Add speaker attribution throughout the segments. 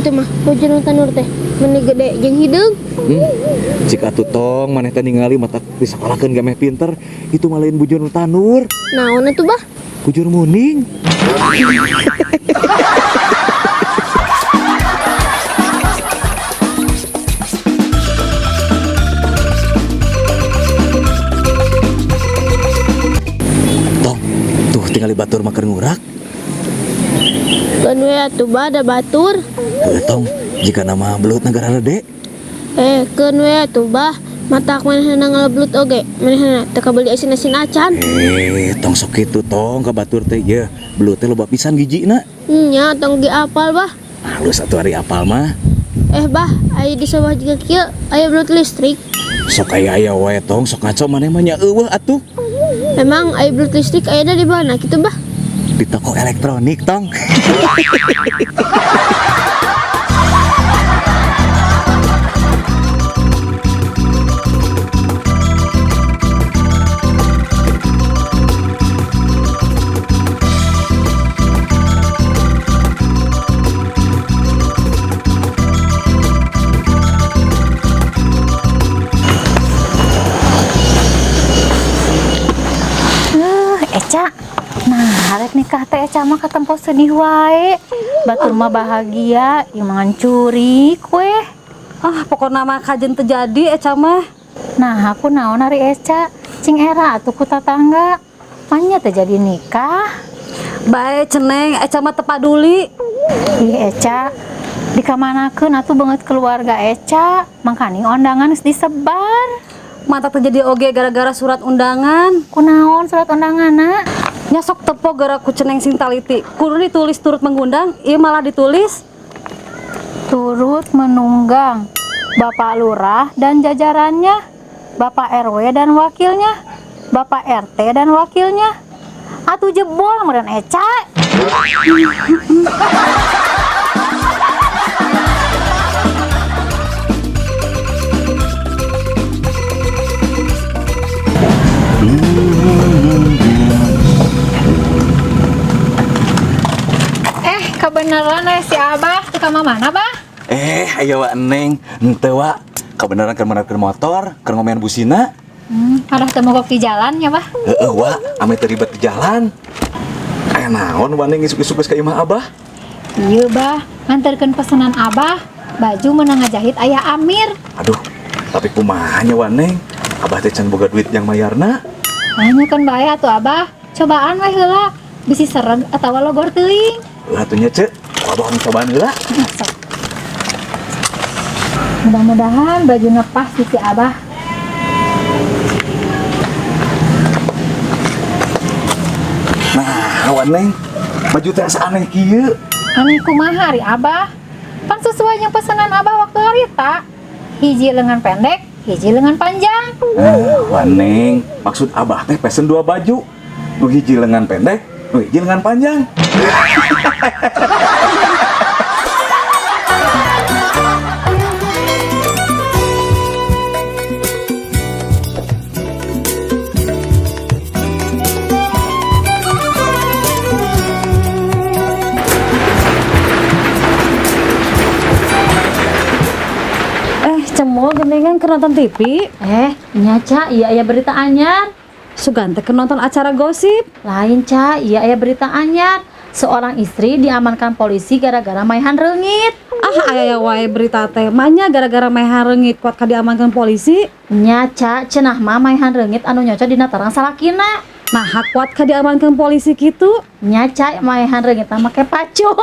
Speaker 1: Itu mah hujan tanur teh meni gede jeung hideung.
Speaker 2: Jika atuh tong maneh teh ningali mata disakolahkeun gameh pinter, itu mah lain bujur tanur.
Speaker 1: Naon atuh bah?
Speaker 2: Bujur muning. Tong, tuh tinggal batur makan ngurak.
Speaker 1: Kan we atuh bah ada batur.
Speaker 2: Tong, jika nama belut negara rede.
Speaker 1: Keun we atuh bah. Matak manehna ngaleblut oge. Manehna teu kabeli asin-asin acan.
Speaker 2: Tong sok kitu tong ka batur teh ye. Belut teh loba pisan gijina.
Speaker 1: Nya tong ge apal bah.
Speaker 2: Halus atuh ari apal mah.
Speaker 1: Bah, aya di sawah juga kieu aya belut listrik.
Speaker 2: Sok aya wae tong, sok ngaco maneh mah nya eueuh atuh.
Speaker 1: Emang aya belut listrik aya di mana kitu bah?
Speaker 2: Di toko elektronik tong.
Speaker 3: Eca, nah arek nikah teh Eca mah katempo sedih wae. Batur mah bahagia, ieu mangan curi kue.
Speaker 4: Pokoknya mah kajen terjadi Eca mah.
Speaker 3: Nah aku naon ari Eca, cing era atuh ku tatangga. Manya terjadi nikah.
Speaker 4: Bae ceneng Eca mah teu paduli.
Speaker 3: Ih Eca, dikamanakeun atuh banget keluarga Eca, mangkani undangan geus disebar.
Speaker 4: Mata terjadi oge gara-gara surat undangan.
Speaker 3: Kunaon surat undanganna?
Speaker 4: Nyasok tepo gara ku ceneng sing taliti. Kudu ditulis turut mengundang, ieu malah ditulis
Speaker 3: turut menunggang Bapak Lurah dan jajarannya, Bapak RW dan wakilnya, Bapak RT dan wakilnya. Atuh jebol meureun Eca. Kebenaran si Abah ke mana bah?
Speaker 2: Ayo wa Neng, henteu wa. Kebenaran keur meunapkeun motor, keur ngomean busina.
Speaker 3: Hadah teu mogok di jalan ya bah?
Speaker 2: Heeh wa, ame teu ribet di jalan. Aya naon wa Neng isuk-isuk ka imah Abah?
Speaker 3: Iya bah, nganterkeun pesanan Abah, baju meunang ngajahit aya Amir.
Speaker 2: Aduh, tapi kumaha nya wa Neng? Abah teh can boga duit yang mayarna.
Speaker 3: Nya kan bae atuh Abah, cobaan we heula, bisi sereg atawa logor teuing.
Speaker 2: Atuh nya ceu, abah cobaan heula.
Speaker 3: Mudah-mudahan bajunya pas di si Abah.
Speaker 2: Nah, wa Neng, baju teh asa aneh kieu.
Speaker 3: Aneh kumaha ari Abah? Pan sesuai yang pesanan Abah waktu harita. Hiji lengan pendek, hiji lengan panjang.
Speaker 2: Wa Neng, maksud Abah teh pesen 2 baju. Nu hiji lengan pendek, nu hiji lengan panjang.
Speaker 4: Cemol gendengan ke nonton TV.
Speaker 3: Nya Ca, iya aya berita anyar.
Speaker 4: Sugan teh ke nonton acara gosip.
Speaker 3: Lain Ca, iya aya berita anyar. Seorang istri diamankan polisi gara-gara maihan reungit.
Speaker 4: Aya wae berita teh manya gara-gara maihan reungit kuat ka diamankan polisi.
Speaker 3: Nya Ca, cenah mah maihan reungit anu nyocok dina tarang salakina.
Speaker 4: Nah, kuat ka diamankan polisi kitu.
Speaker 3: Nya Ca, maihan reungit mah make pacul.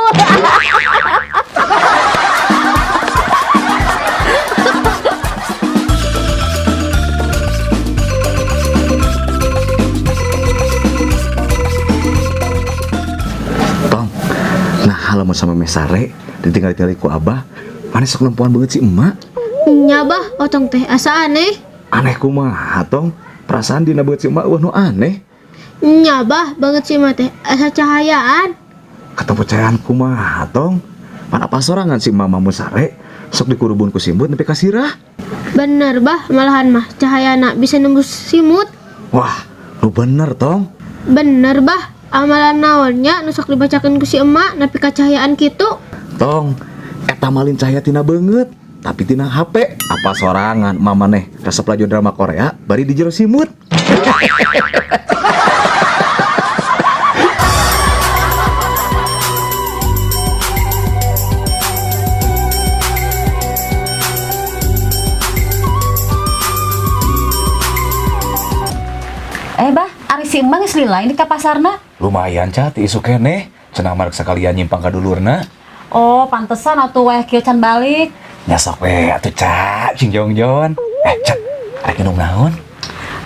Speaker 2: Lamun sama mesare ditinggal-tinggal ku Abah, mana sok lempuan banget si emak.
Speaker 1: Nya bah, otong teh asa aneh.
Speaker 2: Aneh kumaha tong? Perasaan dina banget si emak nu aneh.
Speaker 1: Nya bah, banget si emak teh asa cahayaan.
Speaker 2: Kata percayaan kumaha tong? Mana pasorangan si emak mamun sare sok dikurubun ku simut nepi ka sirah.
Speaker 1: Bener bah, malahan mah cahayana bisa nembus simut.
Speaker 2: Wah, lu bener tong.
Speaker 1: Bener bah, amalan naonnya nu sok dibacakeun ku si emak nepi ka cahayaan kitu.
Speaker 2: Tong, eta malin cahaya tina banget, tapi tina HP. Apa sorangan mamaneh resep laju drama Korea bari di jero simut.
Speaker 4: Bah, ari si Emang geus lila ini ka pasarna.
Speaker 2: Lumayan cat isu keneh, cenah marek sekalian nyimpang ka dulurna.
Speaker 4: Oh, pantesan atuh weh kieu can balik.
Speaker 2: Nya sok we atuh Ca, cing jongjon. Cat, rek minum naon?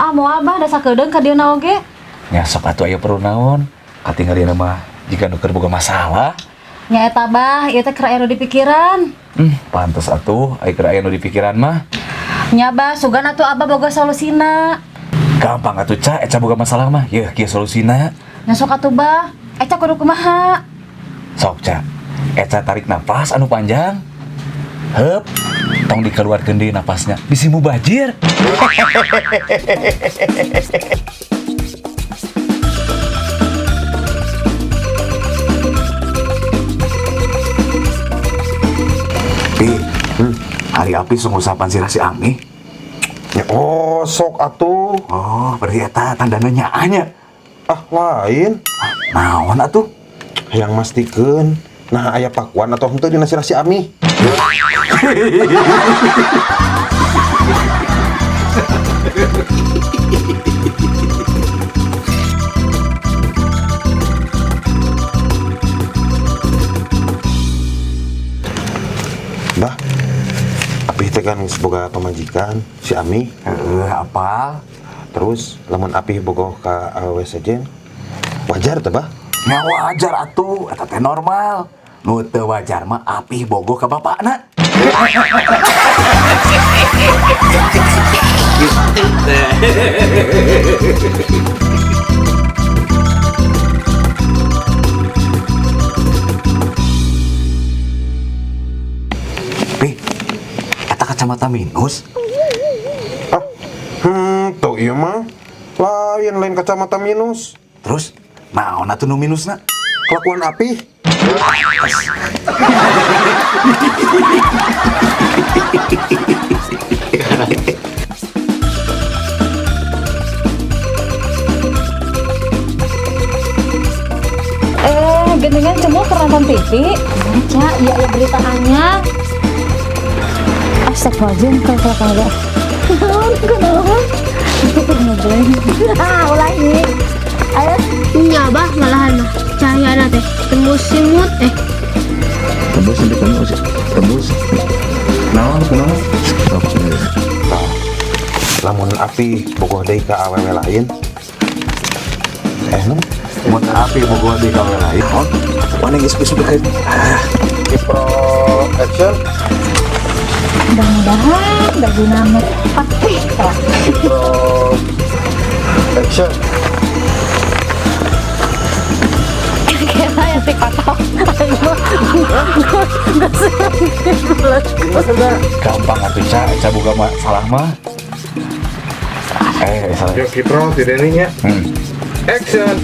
Speaker 4: Ah, mau Abah da sakedeung ka dieuna oge.
Speaker 2: Nya sok atuh aya perlu naon? Katinggalieuna mah jika nu keur boga masalah.
Speaker 4: Nya eta Bah, ieu teh keur aya nu di pikiran.
Speaker 2: Pantes atuh aya keur aya nu di pikiran mah.
Speaker 4: Nya Bah, sugan atuh Abah boga solusina.
Speaker 2: Gampang atuh Ca, eca boga masalah mah. Yeuh kieu solusina.
Speaker 4: Nya sok atuh Bah, eca kudu kumaha?
Speaker 2: Sok Ca, eca tarik napas anu panjang. Heup, tong dikeluarkeun deui napasnya. Bisi mubajir. Pi, hari api sung usapan si Ami.
Speaker 5: Ya, oh, sok atuh.
Speaker 2: Oh, berarti eta tandana nyaanya.
Speaker 5: Ah, lain.
Speaker 2: Naon atuh?
Speaker 5: Yang mastikeun. Nah, aya pakuan atau henteu dina si Ami. Bah, Apih teh kan boga pamajikan si Ami.
Speaker 2: Apal?
Speaker 5: Terus lamun Apih bogoh ka awewe sejen, wajar teh bah?
Speaker 2: Nya wajar atuh, eta teh normal. Nu teu wajar mah Apih bogoh ka bapakna. Pi, eta kacamata minus.
Speaker 5: Ah, tuh iya mah. Lain kacamata minus.
Speaker 2: Terus, naon atuh nu minusna?
Speaker 5: Kelakuan Apih.
Speaker 4: Geningan cemul pernah nonton TV?
Speaker 3: Baca, iya ya berita anyar. Astagfirullahaladzim, kalau kagak. Kenapa? Itu pernah ngeblank. Ulangi. Ayo.
Speaker 1: Nya bah malahan mah cahayana teh tembus simut
Speaker 2: Tembus sampai tembus. Tembus. Naon kunaon?
Speaker 5: Nah, lamun Apih bogoh deui ka awewe lain. Nu
Speaker 2: Mun Apih bogoh di kawe lain. Mana geus sudah
Speaker 5: Pro action.
Speaker 3: Mudah-mudahan baju nama pasti kak.
Speaker 5: Pro action.
Speaker 3: Kira yang TikTok.
Speaker 2: gampang atuh Ca boga masalah mah. Salah.
Speaker 5: Yo Kipro, tidak nya.
Speaker 2: Hmm.
Speaker 5: Action.